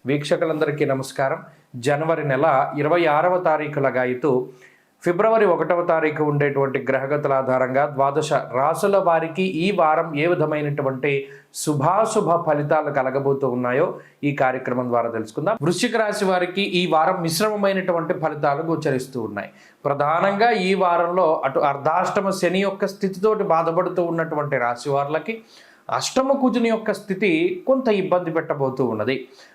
వీక్షకులందరికీ నమస్కారం. జనవరి నెల 26వ తారీఖు లగాయితూ ఫిబ్రవరి 1వ తారీఖు ఉండేటువంటి గ్రహగతుల ఆధారంగా ద్వాదశ రాసుల వారికి ఈ వారం ఏ విధమైనటువంటి శుభాశుభ ఫలితాలు కలగబోతూ ఉన్నాయో ఈ కార్యక్రమం ద్వారా తెలుసుకుందాం. వృశ్చిక రాశి వారికి ఈ వారం మిశ్రమమైనటువంటి ఫలితాలు గోచరిస్తూ ఉన్నాయి. ప్రధానంగా ఈ వారంలో అటు అర్ధాష్టమ శని యొక్క స్థితితోటి బాధపడుతూ ఉన్నటువంటి రాశి వారికి అష్టమ కుజుని యొక్క స్థితి కొంత ఇబ్బంది పెట్టబోతూ ఉన్నది.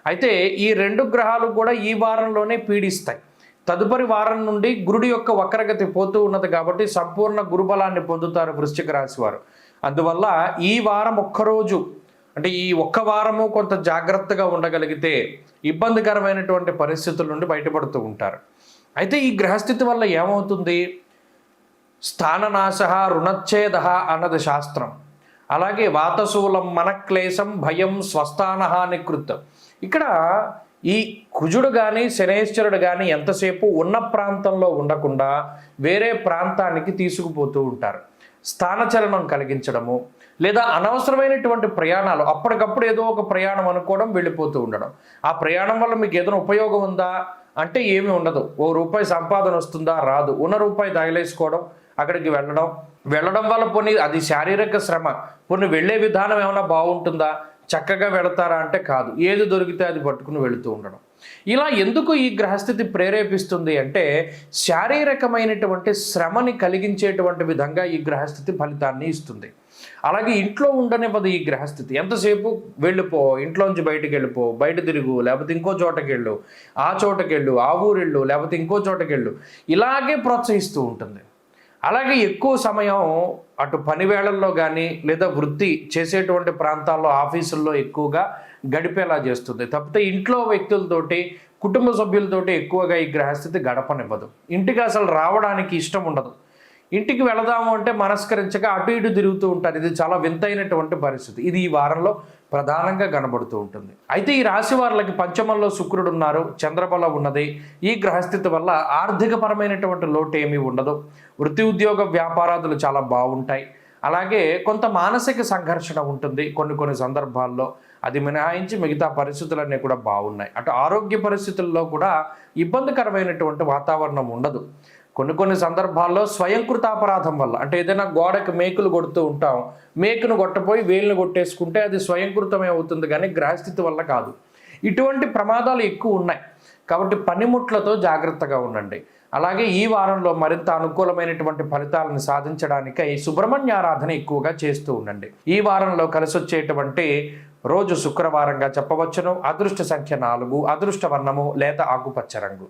అయితే ఈ రెండు గ్రహాలు కూడా ఈ వారంలోనే పీడిస్తాయి. తదుపరి వారం నుండి గురుడి యొక్క వక్రగతి పోతూ ఉన్నది కాబట్టి సంపూర్ణ గురుబలాన్ని పొందుతారు వృశ్చిక రాశి వారు. అందువల్ల ఈ వారం ఒక్కరోజు అంటే ఈ ఒక్క వారము కొంత జాగ్రత్తగా ఉండగలిగితే ఇబ్బందికరమైనటువంటి పరిస్థితుల నుండి బయటపడుతూ ఉంటారు. అయితే ఈ గ్రహస్థితి వల్ల ఏమవుతుంది? స్థాననాశ రుణచ్ఛేద అన్నది శాస్త్రం. అలాగే వాతశూలం మనక్లేశం భయం స్వస్థానహ నికృతం. ఇక్కడ ఈ కుజుడు కానీ శనేశ్వరుడు కానీ ఎంతసేపు ఉన్న ప్రాంతంలో ఉండకుండా వేరే ప్రాంతానికి తీసుకుపోతూ ఉంటారు. స్థానచలనం కలిగించడము లేదా అనవసరమైనటువంటి ప్రయాణాలు, అప్పటికప్పుడు ఏదో ఒక ప్రయాణం అనుకోవడం, వెళ్ళిపోతూ ఉండడం. ఆ ప్రయాణం వల్ల మీకు ఏదైనా ఉపయోగం ఉందా అంటే ఏమీ ఉండదు. ₹1 సంపాదన వస్తుందా? రాదు. ఉన్న రూపాయి తగిలేసుకోవడం, అక్కడికి వెళ్ళడం వల్ల పోనీ అది శారీరక శ్రమ, పోనీ వెళ్ళే విధానం ఏమైనా బాగుంటుందా? చక్కగా వెళతారా అంటే కాదు. ఏది దొరికితే అది పట్టుకుని వెళుతూ ఉండడం. ఇలా ఎందుకు ఈ గ్రహస్థితి ప్రేరేపిస్తుంది అంటే శారీరకమైనటువంటి శ్రమని కలిగించేటువంటి విధంగా ఈ గ్రహస్థితి ఫలితాన్ని ఇస్తుంది. అలాగే ఇంట్లో ఉండనివ్వదు ఈ గ్రహస్థితి. ఎంతసేపు వెళ్ళిపో, ఇంట్లోంచి బయటికి వెళ్ళిపో, బయట తిరుగు, లేకపోతే ఇంకో చోటకెళ్ళు, ఆ చోటకెళ్ళు, ఆ ఊరెళ్ళు, లేకపోతే ఇంకో చోటకెళ్ళు, ఇలాగే ప్రోత్సహిస్తూ ఉంటుంది. అలాగే ఎక్కువ సమయం అటు పని వేళల్లో కానీ లేదా వృత్తి చేసేటువంటి ప్రాంతాల్లో ఆఫీసుల్లో ఎక్కువగా గడిపేలా చేస్తుంది. తప్పితే ఇంట్లో వ్యక్తులతోటి కుటుంబ సభ్యులతోటి ఎక్కువగా ఈ గ్రహస్థితి గడపనివ్వదు. ఇంటికి అసలు రావడానికి ఇష్టం ఉండదు. ఇంటికి వెళదాము అంటే మనస్కరించక అటు ఇటు తిరుగుతూ ఉంటారు. ఇది చాలా వింతైనటువంటి పరిస్థితి. ఇది ఈ వారంలో ప్రధానంగా కనబడుతూ ఉంటుంది. అయితే ఈ రాశి వారికి పంచమంలో శుక్రుడు ఉన్నారు, చంద్రబలం ఉన్నది. ఈ గ్రహస్థితి వల్ల ఆర్థికపరమైనటువంటి లోటు ఏమీ ఉండదు. వృత్తి ఉద్యోగ వ్యాపారాదులు చాలా బాగుంటాయి. అలాగే కొంత మానసిక సంఘర్షణ ఉంటుంది కొన్ని సందర్భాల్లో. అది మినహాయించి మిగతా పరిస్థితులన్నీ కూడా బాగున్నాయి. అటు ఆరోగ్య పరిస్థితుల్లో కూడా ఇబ్బందికరమైనటువంటి వాతావరణం ఉండదు. కొన్ని సందర్భాల్లో స్వయంకృతాపరాధం వల్ల, అంటే ఏదైనా గోడకు మేకులు కొడుతూ ఉంటాం, మేకును కొట్టపోయి వేలును కొట్టేసుకుంటే అది స్వయంకృతమే అవుతుంది, కానీ గ్రహస్థితి వల్ల కాదు. ఇటువంటి ప్రమాదాలు ఎక్కువ ఉన్నాయి. కాబట్టి పనిముట్లతో జాగ్రత్తగా ఉండండి. అలాగే ఈ వారంలో మరింత అనుకూలమైనటువంటి ఫలితాలను సాధించడానికై సుబ్రహ్మణ్య ఆరాధన ఎక్కువగా చేస్తూ ఉండండి. ఈ వారంలో కలిసి వచ్చేటువంటి రోజు శుక్రవారంగా చెప్పవచ్చును. అదృష్ట సంఖ్య 4, అదృష్ట వర్ణము లేత ఆకుపచ్చ రంగు.